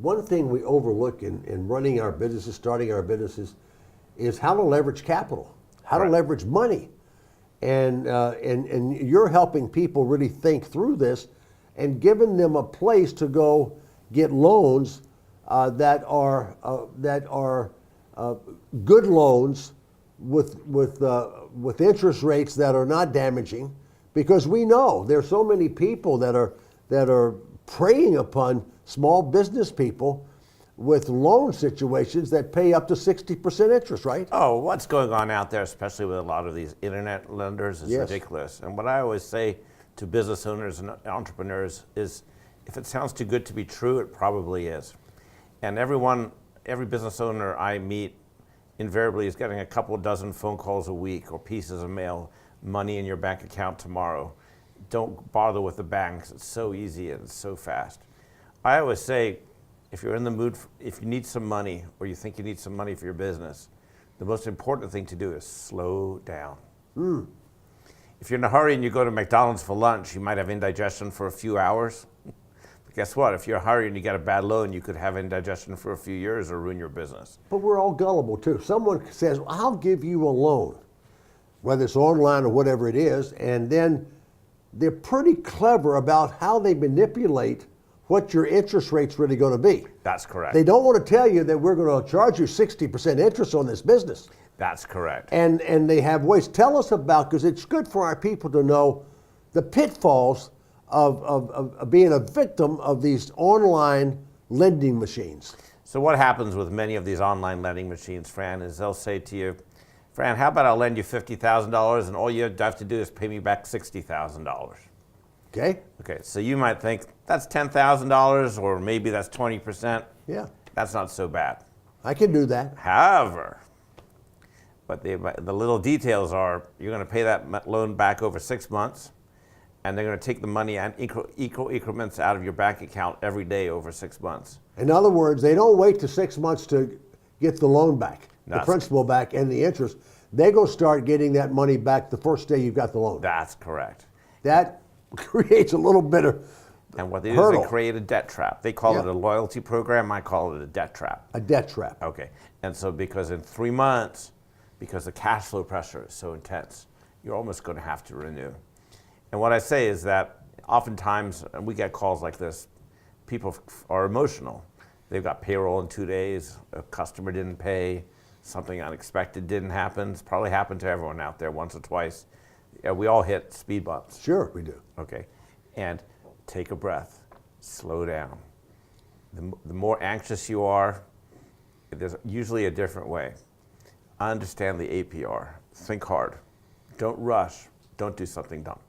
one thing we overlook in running our businesses, starting our businesses, is how to leverage capital, how to leverage money. And you're helping people really think through this and giving them a place to go get loans that are good loans with interest rates that are not damaging, because we know there's so many people that are preying upon small business people with loan situations that pay up to 60% interest, right? Oh, what's going on out there, especially with a lot of these internet lenders, is ridiculous. And what I always say to business owners and entrepreneurs is, if it sounds too good to be true, it probably is. And every business owner I meet invariably is getting a couple dozen phone calls a week or pieces of mail, money in your bank account tomorrow. Don't bother with the banks. It's so easy and it's so fast. I always say, if you're in the mood, if you need some money or you think you need some money for your business, the most important thing to do is slow down. If you're in a hurry and you go to McDonald's for lunch, you might have indigestion for a few hours. But guess what? If you're in a hurry and you get a bad loan, you could have indigestion for a few years or ruin your business. But we're all gullible too. Someone says, well, I'll give you a loan, whether it's online or whatever it is, and then they're pretty clever about how they manipulate what your interest rate's really going to be. That's correct. They don't want to tell you that we're going to charge you 60% interest on this business. That's correct. And they have ways. Tell us about, because it's good for our people to know the pitfalls of being a victim of these online lending machines. So what happens with many of these online lending machines, Fran, is they'll say to you, Fran, how about I'll lend you $50,000 and all you have to do is pay me back $60,000. Okay? Okay, so you might think that's $10,000 or maybe that's 20%. Yeah. That's not so bad. I can do that. However, but the little details are you're going to pay that loan back over 6 months, and they're going to take the money and equal increments out of your bank account every day over 6 months. In other words, they don't wait to 6 months to get the loan back, the principal back and the interest. They go start getting that money back the first day you've got the loan. That's correct. That creates a little bit of And what they do is they create a debt trap. They call it a loyalty program. I call it a debt trap. A debt trap. Okay. And so because in 3 months, because the cash flow pressure is so intense, you're almost going to have to renew. And what I say is that oftentimes, and we get calls like this, people are emotional. They've got payroll in 2 days, a customer didn't pay, something unexpected didn't happen. It's probably happened to everyone out there once or twice. Yeah, we all hit speed bumps. Sure, we do. Okay. And take a breath, slow down. The more anxious you are, there's usually a different way. Understand the APR. Think hard. Don't rush. Don't do something dumb.